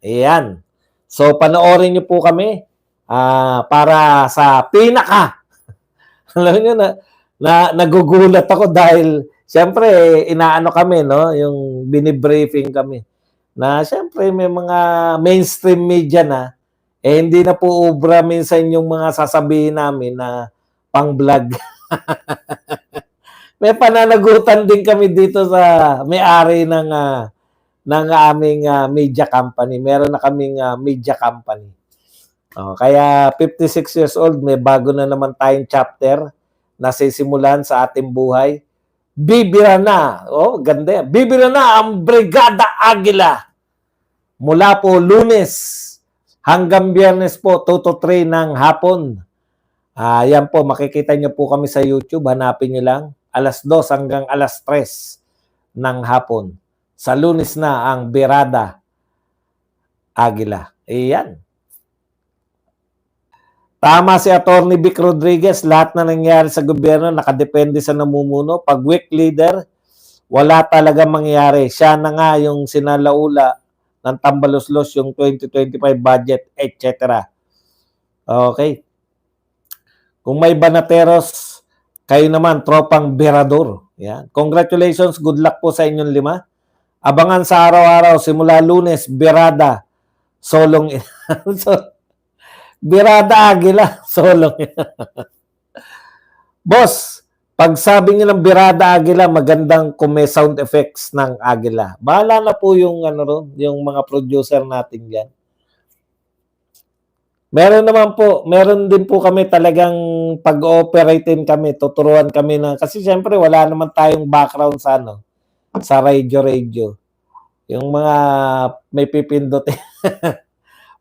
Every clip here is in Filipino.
Ayan. So, panoorin niyo po kami para sa pinaka. Alam niyo nagugulat ako dahil siyempre inaano kami, no, yung binibriefing kami na siyempre may mga mainstream media na hindi na po ubra minsan yung mga sasabihin namin na pang-vlog. May pananagutan din kami dito sa may-ari ng aming media company. Meron na kaming media company. Kaya 56 years old, may bago na naman tayong chapter na sisimulan sa ating buhay. Bibira na. Ganda yan. Bibira na ang Brigada Aguila. Mula po Lunes hanggang Biyernes po, 2 to 3 ng hapon. Yan po, makikita nyo po kami sa YouTube. Hanapin nyo lang. Alas 2 hanggang alas 3 ng hapon. Sa Lunes na ang Brigada Aguila. Iyan. Tama si Atty. Vic Rodriguez, lahat na nangyari sa gobyerno nakadepende sa namumuno. Pag weak leader, wala talaga mangyari. Siya na nga yung sinalaula ng tambaluslos yung 2025 budget, etc. Okay. Kung may banateros, kayo naman, tropang berador. Yan. Congratulations, good luck po sa inyong 5. Abangan sa araw-araw, simula Lunes, Birada, Solong. Birada Aguila, Solong. Boss, pag sabi niyo ng Birada Aguila, magandang kung may sound effects ng Aguila. Bahala na po yung, yung mga producer natin yan. Meron naman po, meron din po kami talagang pag-operatein kami, tuturuan kami na, kasi siyempre wala naman tayong background sa sa radio. Yung mga may pipindot.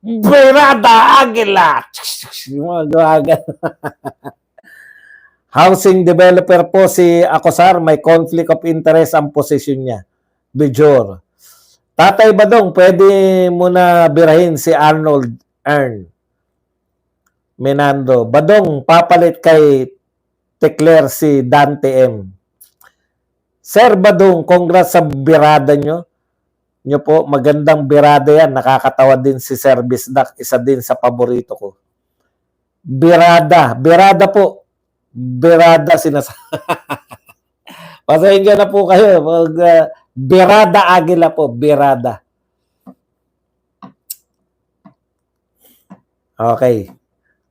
Birada Aguila! Yung mga gawagan. Housing developer po si Akosar, may conflict of interest ang posisyon niya. Bijor. Tatay Badong, pwede mo na birahin si Arnold Earn. Menando. Badong, papalit kay Tecler si Dante M. Sir Badong, congrats sa birada nyo. Nyo po, magandang birada yan. Nakakatawa din si Sir Bisdak. Isa din sa paborito ko. Birada. Birada po. Birada sinasabi. Pasahinggan na po kayo. Birada Aguila po. Birada. Okay.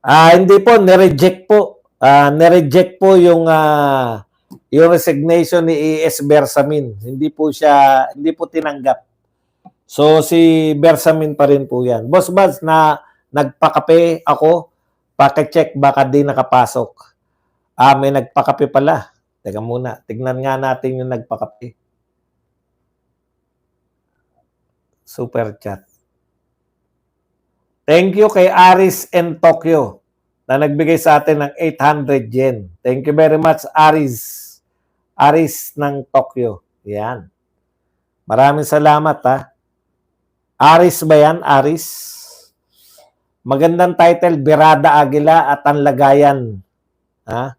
Hindi po, nireject po. Nireject po yung resignation ni E.S. Bersamin. Hindi po tinanggap. So, si Bersamin pa rin po yan. Boss Buds, nagpakape ako. Pakicheck, baka di nakapasok. May nagpakape pala. Teka muna, tignan nga natin yung nagpakape. Super chat. Thank you kay Aris and Tokyo na nagbigay sa atin ng 800 yen. Thank you very much, Aris. Aris ng Tokyo. Yan. Maraming salamat, ha. Aris ba yan? Aris? Magandang title, Birada Aguila at ang lagayan. Ha?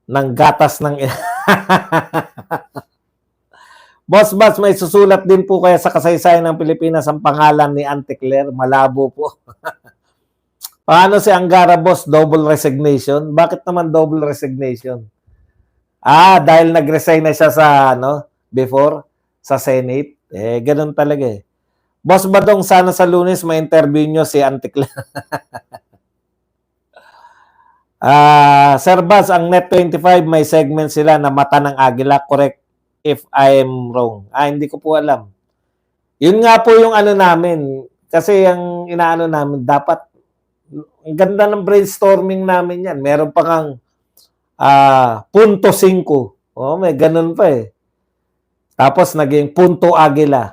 Ng gatas ng... Boss, may susulat din po kaya sa kasaysayan ng Pilipinas ang pangalan ni Auntie Claire. Malabo po. Paano si Angara, boss? Double resignation? Bakit naman double resignation? Dahil nag-resign na siya sa, before, sa Senate. Ganun talaga eh. Boss Badong, sana sa Lunes may interview nyo si Auntie Claire. Sir Baz, ang Net25 may segment sila na mata ng Aguila. Correct if I'm wrong. Hindi ko po alam. Yun nga po yung namin. Kasi yung inaano namin, dapat, ang ganda ng brainstorming namin yan. Meron pa kang punto 5. May ganun pa eh. Tapos naging punto Aguila.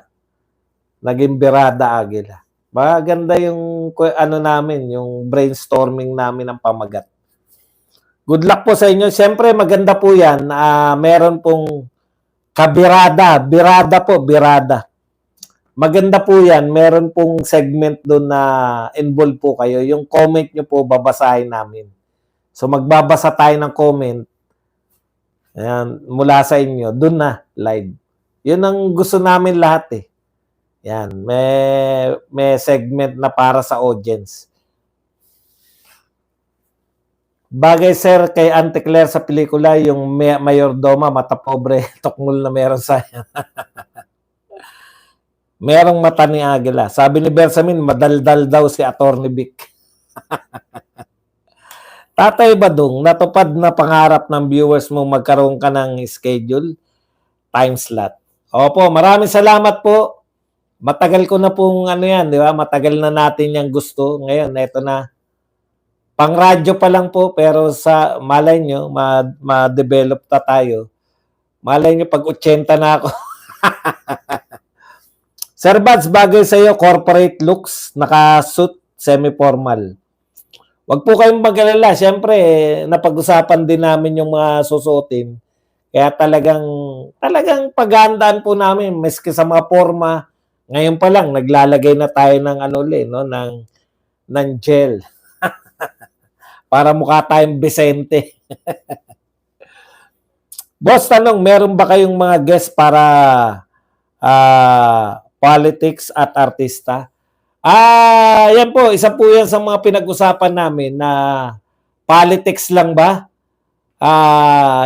Naging Birada Aguila. Maganda yung namin, yung brainstorming namin ng pamagat. Good luck po sa inyo. Siyempre, maganda po yan. Meron pong kabirada. Birada po, birada. Maganda po yan. Meron pong segment doon na involve po kayo. Yung comment nyo po, babasahin namin. So, magbabasa tayo ng comment. Ayan, mula sa inyo. Doon na, live. Yun ang gusto namin lahat eh. Yan, may segment na para sa audience. Bagay sir kay Auntie Claire sa pelikula, yung mayordoma, mata pobre, tukmol na meron sa merong mata ni Agila. Sabi ni Bersamin, madaldal daw si Attorney Vic. Tatay Badong, natupad na pangarap ng viewers mo magkaroon ka ng schedule, time slot. Opo, maraming salamat po. Matagal ko na pong ano yan, di ba? Matagal na natin yung gusto. Ngayon, eto na. Pang radyo pa lang po, pero sa malay nyo, ma-develop na tayo. Malay nyo, pag 80 na ako. Sir Bads, bagay sa iyo, corporate looks, naka-suit, semi-formal. Wag po kayong mag-alala. Siyempre, napag-usapan din namin yung mga susuotin. Kaya talagang paghandaan po namin, meski sa mga forma, ngayon pa lang, naglalagay na tayo ng ano ulit, no? ng gel. Para mukha tayong Vicente. Boss, tanong, meron ba kayong mga guest para politics at artista? Yan po, isa po yan sa mga pinag-usapan namin na politics lang ba?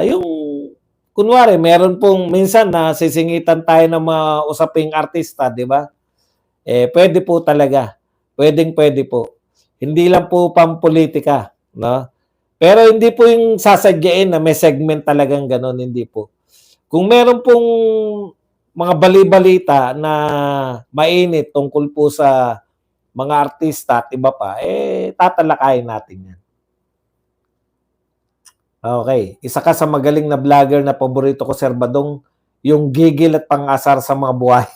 Yung kunwari, meron pong minsan na sisingitan tayo ng mga usaping artista, di ba? Pwede po talaga. Pwede po. Hindi lang po pampolitika, no? Pero hindi po yung sasadyain na may segment talagang ganon, hindi po. Kung meron pong mga bali-balita na mainit tungkol po sa mga artista at iba pa, tatalakayin natin yan. Okay. Isa ka sa magaling na vlogger na paborito ko, Sir Badong, yung gigil at pang-asar sa mga buhay.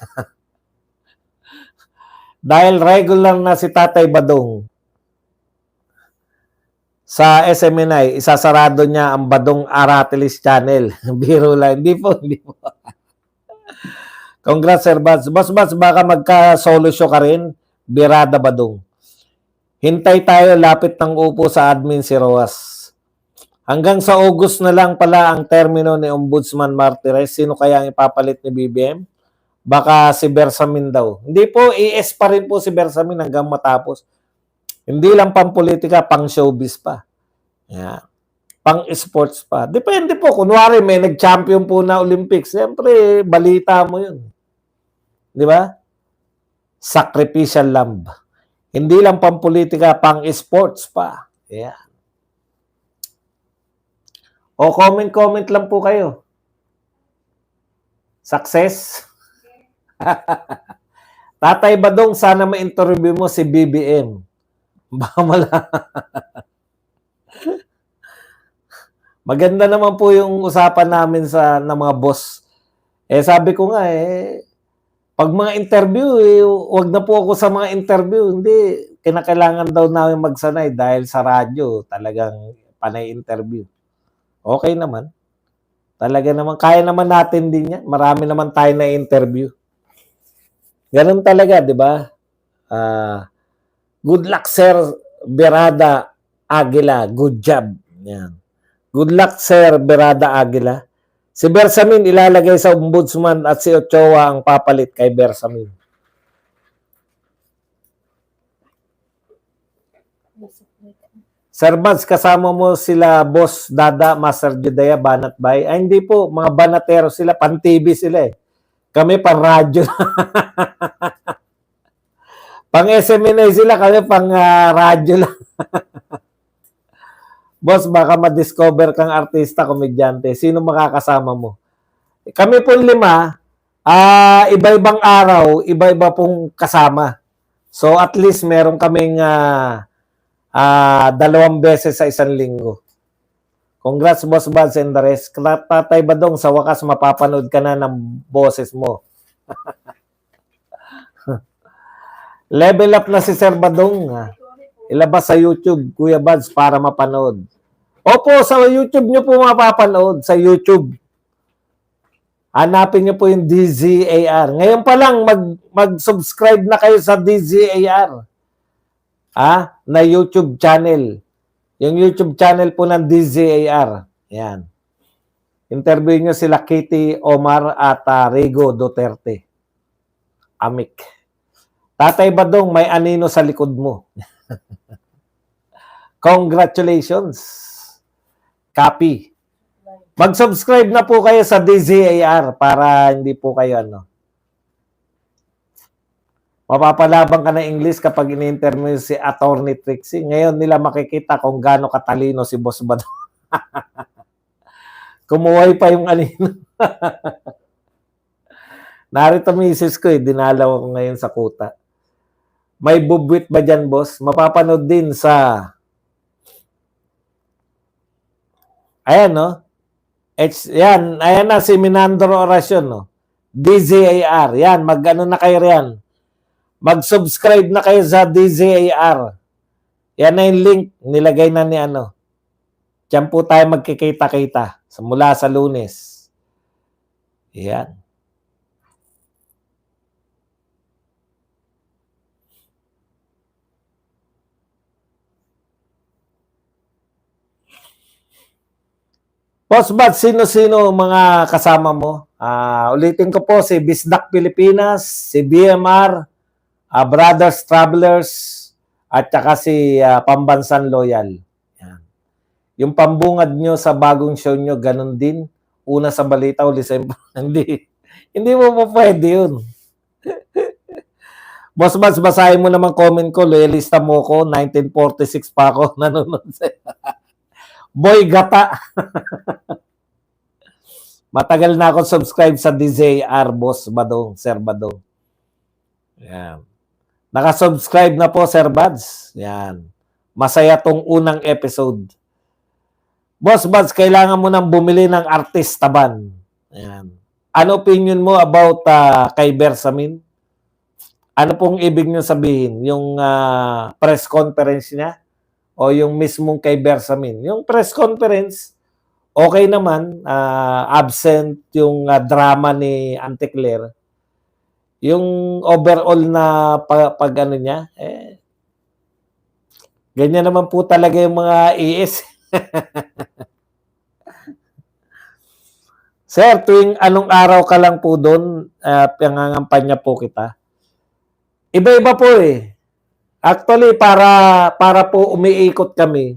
Dahil regular na si Tatay Badong sa SMNI, isasarado niya ang Badong Aratilis channel. Biro lang. Hindi po. Congrats, Sir Bads. Boss, baka magka-solo show ka rin. Birada Badong. Hintay tayo, lapit ng upo sa admin si Roas. Hanggang sa August na lang pala ang termino ni Ombudsman Martires. Sino kaya ang ipapalit ni BBM? Baka si Bersamin daw. Hindi po, ES pa rin po si Bersamin hanggang matapos. Hindi lang pang-politika, pang-showbiz pa. Yeah. Pang-sports pa. Depende po. Kunwari, may nag-champion po na Olympics. Siyempre, balita mo yun. Di ba? Sacrificial lamb. Hindi lang pang-politika, pang-sports pa. Yeah. O comment lang po kayo. Success? Tatay Badong, sana ma-interview mo si BBM. Baka maganda naman po yung usapan namin ng mga boss. Sabi ko nga pag mga interview, wag na po ako sa mga interview. Hindi, kinakailangan daw namin magsanay dahil sa radyo, talagang panay interview. Okay naman. Talaga naman, kaya naman natin din yan. Marami naman tayo na interview. Ganun talaga, di ba? Good luck, Sir Berada Aguila. Good job. Yan. Good luck, Sir Berada Aguila. Si Bersamin ilalagay sa ombudsman at si Ochoa ang papalit kay Bersamin. Sir Mads, kasama mo sila Boss Dada, Master Judea, Banat Bay? Ay, hindi po. Mga banatero sila. Pan-TV sila Kami pan-radyo. Pang-SMNA sila. Kami pang-radyo lang. Boss, baka ma-discover kang artista, komedyante. Sino makakasama mo? Kami po 5. Iba-ibang araw, iba-iba pong kasama. So, at least meron kaming 2 beses sa isang linggo. Congrats, Boss Buds and the rest. Tatay Badong, sa wakas mapapanood ka na ng boses mo. Level up na si Sir Badong. Ilabas sa YouTube, Kuya Buds, para mapanood. Opo, sa YouTube nyo po mapapanood. Sa YouTube. Hanapin nyo po yung DZAR. Ngayon pa lang, mag-subscribe na kayo sa DZAR. Na YouTube channel. Yung YouTube channel po ng DZAR. Yan. Interview nyo sila Kitty Omar at Rigo Duterte. Amik. Tatay Badong, may anino sa likod mo. Congratulations. Copy. Mag-subscribe na po kayo sa DZAR para hindi po kayo mapapalabang ka ng English kapag ini-interview si Attorney Trixie. Ngayon nila makikita kung gaano katalino si Boss Badong. Kumuhay pa yung anino. Narito misis ko dinalaw ko ngayon sa kuta. May bubwit ba dyan, boss? Mapapanood din sa ayan, no? Ayan na si Minandro Oracion, no? DZAR. Yan, mag-ano na kayo riyan. Mag-subscribe na kayo sa DZAR. Yan na yung link. Nilagay na ni Diyan po tayo magkikita-kita mula sa Lunes. Yan. Boss Bad, sino-sino mga kasama mo? Ulitin ko po, si Bisdak Pilipinas, si BMR, Brothers Travelers, at saka si Pambansan Loyal. Yan. Yung pambungad nyo sa bagong show nyo, ganun din. Una sa balita, uli sa hindi mo po pwede yun. Boss Bad, basahin mo naman comment ko. Loyalista mo ko, 1946 pa ako nanonood sa Boy Gata. Matagal na ako subscribe sa DZAR, Boss Badong, Sir Badong. Yan. Naka-subscribe na po, Sir Bads. Yan. Masaya tong unang episode. Boss Bads, kailangan mo nang bumili ng artista ban. Yan. Ano opinion mo about kay Bersamin? Ano pong ibig niyo sabihin? Yung press conference niya? O yung mismong kay Bersamin. Yung press conference, okay naman, absent yung drama ni Auntie Claire. Yung overall na pag ano niya, ganyan naman po talaga yung mga ES. Sir, tuwing anong araw ka lang po doon, pingangampanya po kita. Iba-iba po eh. Actually, para po umiikot kami,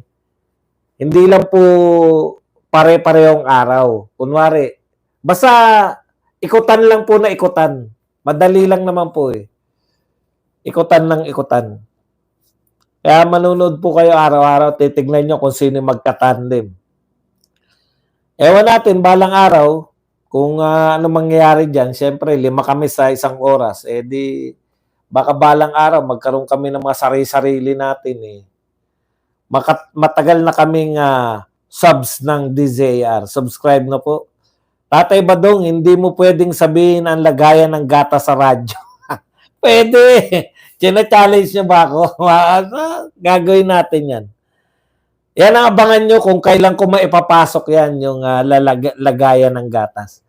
hindi lang po pare-parehong araw. Kunwari, basta ikutan lang po na ikutan. Madali lang naman po eh. Ikutan lang ikutan. Kaya manonood po kayo araw-araw, titignan nyo kung sino magkatandem. Ewan natin, balang araw, kung ano mangyayari dyan, syempre, 5 kami sa isang oras, di baka balang araw, magkaroon kami ng mga sarili-sarili natin eh. Matagal na kaming subs ng DZAR. Subscribe na po. Tatay Badong, hindi mo pwedeng sabihin ang lagayan ng gata sa radyo. Pwede. China-challenge niyo ba ako? Gagawin natin yan. Yan ang abangan nyo kung kailan ko maipapasok yan, yung lagayan ng gatas.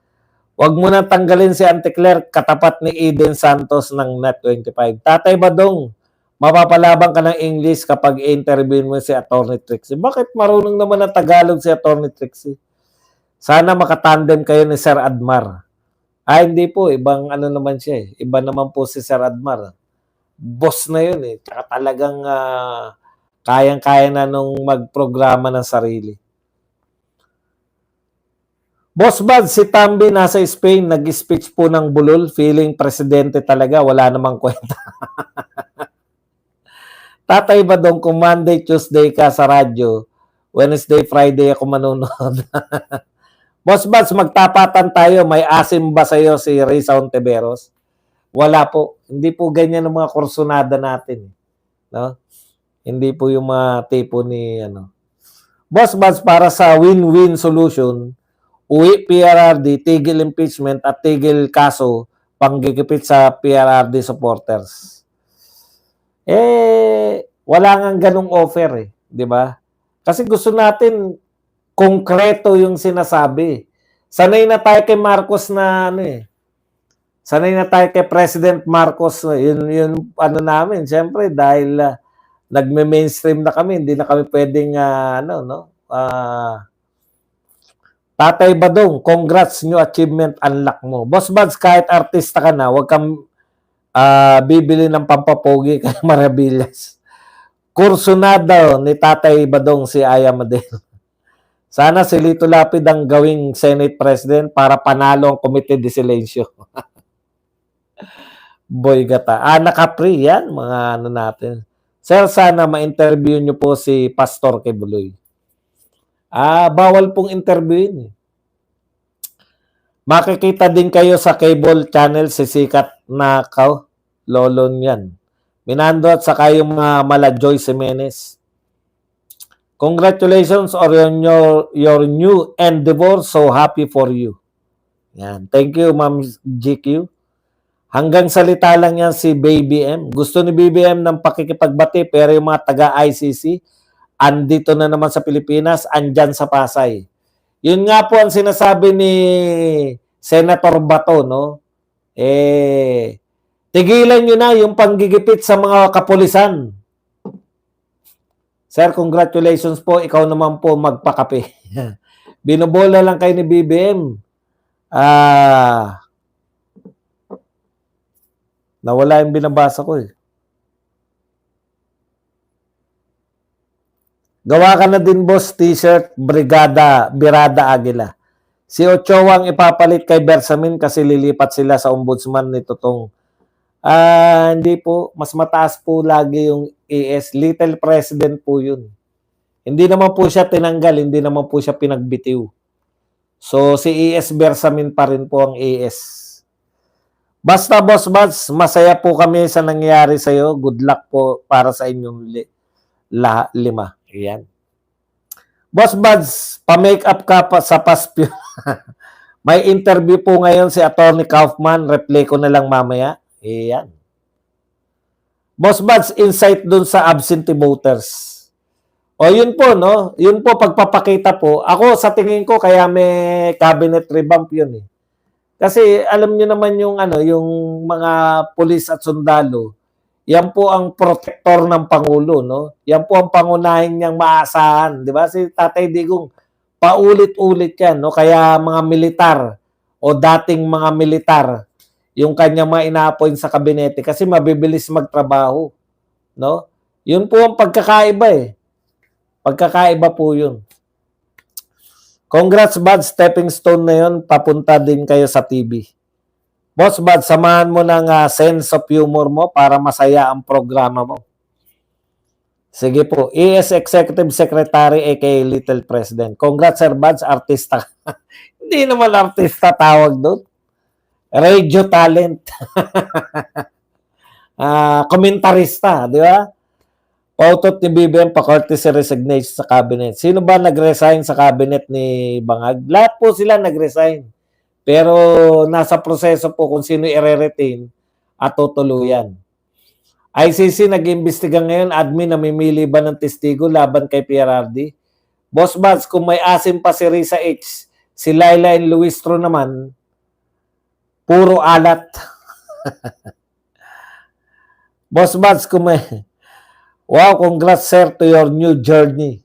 Huwag mo na tanggalin si Auntie Claire, katapat ni Eden Santos ng Net25. Tatay Badong, mapapalabang ka ng English kapag interview mo si Attorney Trixie. Bakit marunong naman ng Tagalog si Attorney Trixie? Sana makatandem kayo ni Sir Admar. Hindi po. Ibang ano naman siya eh. Iba naman po si Sir Admar. Boss na yun eh. Tsaka talagang kayang-kaya na nung magprograma ng sarili. Boss Bad, si Tambi nasa Spain, nag-speech po ng bulol, feeling presidente talaga, wala namang kwenta. Tatay Badong, kung Monday, Tuesday ka sa radyo, Wednesday, Friday ako manonood. Boss Bad, magtapatan tayo, may asim ba sa'yo si Risa Ontiveros? Wala po. Hindi po ganyan ang mga kursunada natin. No? Hindi po yung mga tipo ni Boss Bad, para sa win-win solution, uwi PRRD, tigil impeachment at tigil kaso panggigipit sa PRRD supporters. Wala nga ganung offer eh, di ba? Kasi gusto natin konkreto yung sinasabi. Sanay na tayo kay Marcos na sanay na tayo kay President Marcos, yun namin, siyempre dahil nagme-mainstream na kami, hindi na kami pwedeng Tatay Badong, congrats, new achievement, unlock mo. Boss Bads, kahit artista ka na, wag kang bibili ng pampapogi kay Maravillas. Kurso na daw ni Tatay Badong si Aya Madel. Sana si Lito Lapid ang gawing Senate President para panalo ang Komite de Silencio. Boy gata. Naka-free yan, mga ano natin. Sir, sana ma-interview nyo po si Pastor Kebuloy. Bawal pong interviewin. Makikita din kayo sa cable channel si Sikat na lolon yan. Minando at saka yung mga mala Joy Jimenez. Congratulations on your new endeavor. So happy for you. Yan. Thank you, Ma'am GQ. Hanggang salita lang yan si Baby M. Gusto ni Baby M ng pakikipagbati pero yung mga taga-ICC andito na naman sa Pilipinas, andyan sa Pasay. Yun nga po ang sinasabi ni Senator Bato, no? Tigilan nyo na yung panggigipit sa mga kapulisan. Sir, congratulations po. Ikaw naman po magpakape. Binobola lang kayo ni BBM. Nawala yung binabasa ko eh. Gawa ka na din, boss, t-shirt, Birada Aguila. Si Ochoa ang ipapalit kay Bersamin kasi lilipat sila sa ombudsman ni Totong. Hindi po. Mas mataas po lagi yung AS. Little President po yun. Hindi naman po siya tinanggal. Hindi naman po siya pinagbitiw. So, si AS Bersamin pa rin po ang AS. Basta, Boss Buds, masaya po kami sa nangyari sa'yo. Good luck po para sa inyong 5. Ayan. Boss Buds, pa-make up ka pa sa Paspio. May interview po ngayon si Attorney Kaufman. Replay ko na lang mamaya. Ayan. Boss Buds, insight dun sa absentee voters. O yun po, no? Yun po, pagpapakita po. Ako, sa tingin ko, kaya may cabinet revamp yun eh. Kasi alam niyo naman yung yung mga pulis at sundalo, yan po ang protector ng Pangulo, no? Yan po ang pangunahin niyang maasahan, di ba? Si Tatay Digong, paulit-ulit yan, no? Kaya mga militar o dating mga militar, yung kanyang mga ina-appoint sa kabinete kasi mabibilis magtrabaho, no? Yun po ang pagkakaiba eh. Pagkakaiba po yun. Congrats, Bud. Stepping stone na yun. Papunta din kayo sa TV. Boss, Bud, samahan mo ng sense of humor mo para masaya ang programa mo. Sige po. ES Executive Secretary aka Little President. Congrats, Sir Buds. Artista. Hindi naman artista tawag doon. Radio talent. Komentarista, di ba? Pautot ni BBM pa-courtesy resignation sa cabinet. Sino ba nag-resign sa cabinet ni Bangag? Lahat po sila nag-resign. Pero nasa proseso po kung sino i-retain at tutuluyan. ICC nag-iimbestiga ngayon, admin namimili ba ng testigo laban kay PRRD? Boss Buds, kung may asim pa si Risa H, si Laila and Luistro naman, puro alat. Boss Buds, kung may... Wow, congrats sir to your new journey.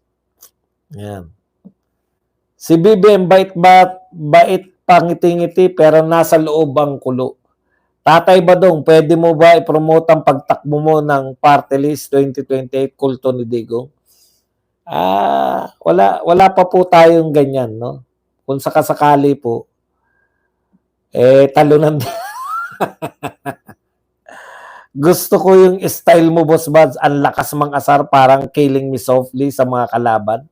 Yan. Si BBM bait pangiti-ngiti pero nasa loob ang kulo. Tatay Badong, pwede mo ba i-promote ang pagtakbo mo ng party list 2028 kulto ni Digong? Wala pa po tayong ganyan, no? Kung sakasakali po, talunan din. Gusto ko yung style mo, Boss Buds. Ang lakas mang asar, parang Killing Me Softly sa mga kalaban.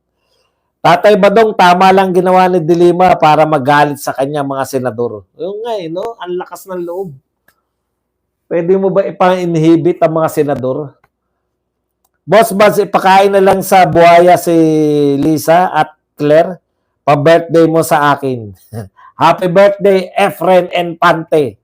Tatay Badong, tama lang ginawa ni Dilima para magalit sa kanya mga senador. Yung nga no? Ang lakas ng loob. Pwede mo ba ipa-inhibit ang mga senador? Boss Buds, ipakain na lang sa buhaya si Lisa at Claire. Pa-birthday mo sa akin. Happy birthday, Efren and Pante.